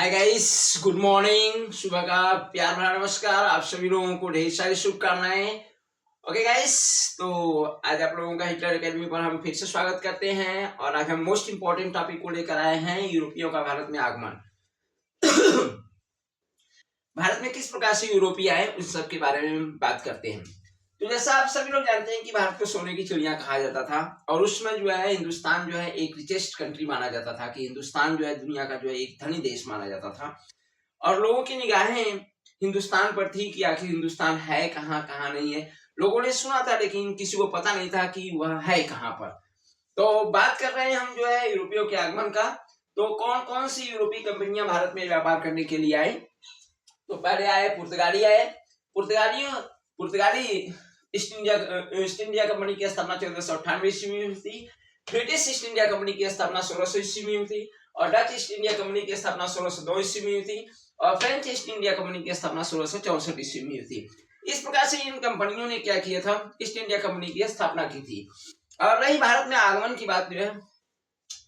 Hi guys, good morning. सुबह का प्यार भरा नमस्कार। आप सभी लोगों को ढेर सारी शुभकामनाएं। ओके गाइस, तो आज आप लोगों का हिटलर एकेडमी पर हम फिर से स्वागत करते हैं और आज हम मोस्ट इंपॉर्टेंट टॉपिक को लेकर आए हैं, यूरोपियों का भारत में आगमन। भारत में किस प्रकार से यूरोपीय आए, उस सब के बारे में बात करते हैं। तो जैसा आप सभी लोग जानते हैं कि भारत को सोने की चिड़िया कहा जाता था और उसमें जो है हिंदुस्तान जो है एक रिचेस्ट कंट्री माना जाता था, कि हिंदुस्तान जो है दुनिया का जो है एक धनी देश माना जाता था और लोगों की निगाहें हिंदुस्तान पर थी कि आखिर हिंदुस्तान है कहाँ, कहाँ नहीं है। लोगों ने सुना था लेकिन किसी को पता नहीं था कि वह है कहाँ पर। तो बात कर रहे हैं हम जो है यूरोपियों के आगमन का। तो कौन कौन सी यूरोपीय कंपनियां भारत में व्यापार करने के लिए आई। तो पहले आए पुर्तगाली। पुर्तगाली ईस्ट इंडिया कंपनी की स्थापना 1498 ईस्वी में हुई थी। ब्रिटिश ईस्ट इंडिया कंपनी की स्थापना 1600 ईस्वी में हुई थी और डच ईस्ट इंडिया कंपनी की स्थापना 1602 ईस्वी में हुई थी और फ्रेंच ईस्ट इंडिया कंपनी की स्थापना 1664 ईस्वी में हुई थी। इस प्रकार से इन कंपनियों ने क्या किया था, ईस्ट इंडिया कंपनी की स्थापना की थी। और रही भारत में आगमन की बात जो है,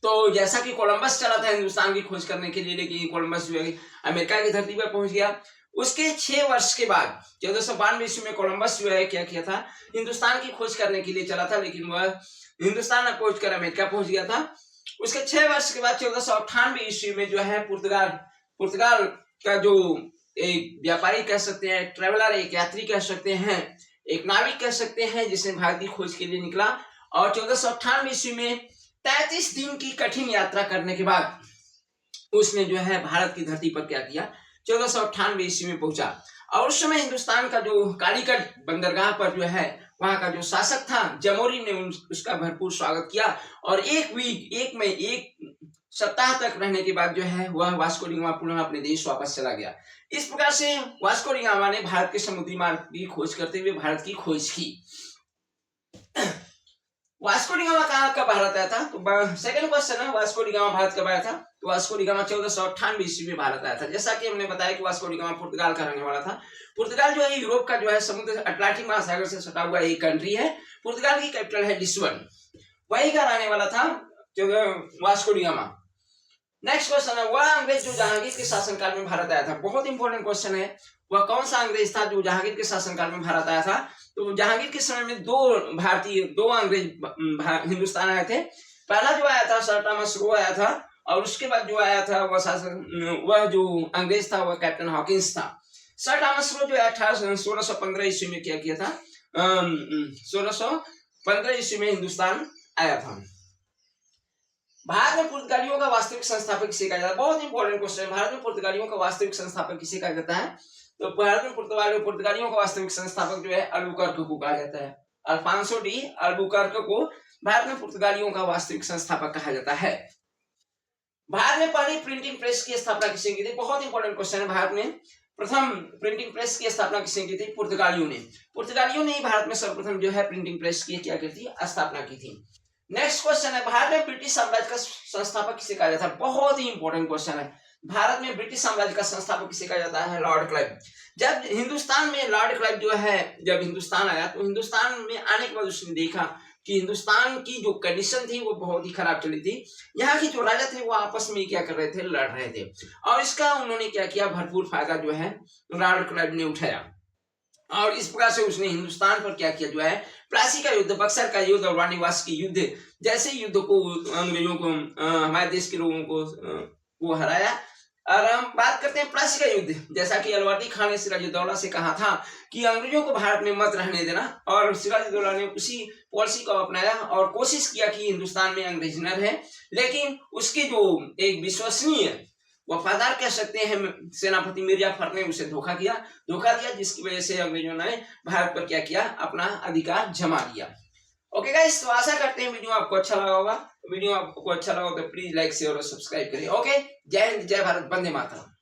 तो जैसा कि कोलंबस चला था हिंदुस्तान की खोज करने के लिए, लेकिन कोलंबस जो है अमेरिका की धरती पर पहुंच गया। उसके 6 वर्ष के बाद 1492 ईस्वी में कोलंबस जो है क्या किया था, हिंदुस्तान की खोज करने के लिए चला था, लेकिन वह हिंदुस्तान न पहुंचकर अमेरिका पहुंच गया था। उसके 6 वर्ष के बाद 1498 ईस्वी में जो है पुर्तगाल का जो एक व्यापारी कह सकते हैं, ट्रेवलर, एक यात्री कह सकते हैं, एक नाविक कह सकते हैं, जिसने भारत की खोज के लिए निकला और 1498 ईस्वी में 33 दिन की कठिन यात्रा करने के बाद उसने जो है भारत की धरती पर क्या किया, 1498 ईस्वी में पहुंचा। और उस समय हिंदुस्तान का जो कालीकट बंदरगाह पर जो है वहां का जो शासक था जमोरी ने उसका भरपूर स्वागत किया और एक सप्ताह तक रहने के बाद जो है वह वास्को डी गामा पुनः अपने देश वापस चला गया। इस प्रकार से वास्को डी गामा ने भारत के समुद्री मार्ग की खोज करते हुए भारत की खोज की। वास्को डी गामा कब भारत आया था, तो सेकंड क्वेश्चन है, वास्को डी गामा भारत कब आया था। तो वास्को डी गामा 1498 ईस्वी में भारत आया था। जैसा कि हमने बताया कि वास्को डी गामा पुर्तगाल का रहने वाला था। पुर्तगाल जो है यूरोप का जो है समुद्र अटलांटिक महासागर से सटा हुआ एक कंट्री है। पुर्तगाल की कैपिटल है लिस्बन, वही का रहने वाला था Vasco D gamma. Next question है, वह अंग्रेज जो जहांगीर के शासनकाल में भारत आया था। बहुत इंपॉर्टेंट क्वेश्चन है, वह कौन सा अंग्रेज था जो जहांगीर के शासनकाल में भारत आया था। तो जहांगीर के समय में दो अंग्रेज हिंदुस्तान आए थे। पहला जो आया था सर थॉमस रो आया था और उसके बाद जो आया था वह जो अंग्रेज था वह कैप्टन हॉकिंस था। सर थॉमस रो जो 1615 ईस्वी में क्या किया था, 1615 ईस्वी में हिंदुस्तान आया था। भारत में पुर्तगालियों का वास्तविक संस्थापक किसे कहा जाता है। बहुत इंपॉर्टेंट क्वेश्चन है, भारत में पुर्तगालियों का वास्तविक संस्थापक किसे कहा जाता है। तो भारत में पुर्तगालियों का वास्तविक संस्थापक जो है अल्बुकर्क को कहा जाता है। अल्फांसो डी अल्बुकर्क को भारत में पुर्तगालियों का वास्तविक संस्थापक कहा जाता है। भारत में पहली प्रिंटिंग प्रेस की स्थापना किसने की थी। बहुत इंपॉर्टेंट क्वेश्चन है, भारत में प्रथम प्रिंटिंग प्रेस की स्थापना किसने की थी, पुर्तगालियों ने ही भारत में सर्वप्रथम जो है प्रिंटिंग प्रेस की क्या की थी, स्थापना की थी। नेक्स्ट क्वेश्चन है, भारत में ब्रिटिश साम्राज्य का संस्थापक किसे कहा जाता है। बहुत ही इंपॉर्टेंट क्वेश्चन है, भारत में ब्रिटिश साम्राज्य का संस्थापक किसे कहा जाता है, लॉर्ड क्लाइव। जब हिंदुस्तान में लॉर्ड क्लाइव जो है जब हिंदुस्तान आया तो हिंदुस्तान में आने के बाद उसने देखा कि हिंदुस्तान की जो कंडीशन थी वो बहुत ही खराब चली थी। यहाँ की जो राजा थे वो आपस में क्या कर रहे थे, लड़ रहे थे और इसका उन्होंने क्या किया, भरपूर फायदा जो है लॉर्ड क्लाइव ने उठाया और इस प्रकार से उसने हिंदुस्तान पर क्या किया, जो है प्लासी का युद्ध, बक्सर का युद्ध और वानीवास की युद्ध जैसे युद्ध को अंग्रेजों को हमारे देश के लोगों को हराया। और हम बात करते हैं प्लासी का युद्ध, जैसा कि अलवर्दी खान ने सिराजुद्दौला से कहा था कि अंग्रेजों को भारत में मत रहने देना और सिराजुद्दौला ने उसी पॉलिसी को अपनाया और कोशिश किया कि हिंदुस्तान में अंग्रेज न रहे। लेकिन उसके जो एक विश्वसनीय वफादार कह सकते हैं सेनापति मिर्जाफर ने उसे धोखा दिया, जिसकी वजह से अंग्रेजों ने भारत पर क्या किया, अपना अधिकार जमा लिया। ओके गाइस, तो आशा करते हैं वीडियो आपको अच्छा लगा होगा। वीडियो आपको अच्छा लगा तो प्लीज लाइक शेयर और सब्सक्राइब करिए। ओके, जय हिंद, जय भारत, वंदे मातरम।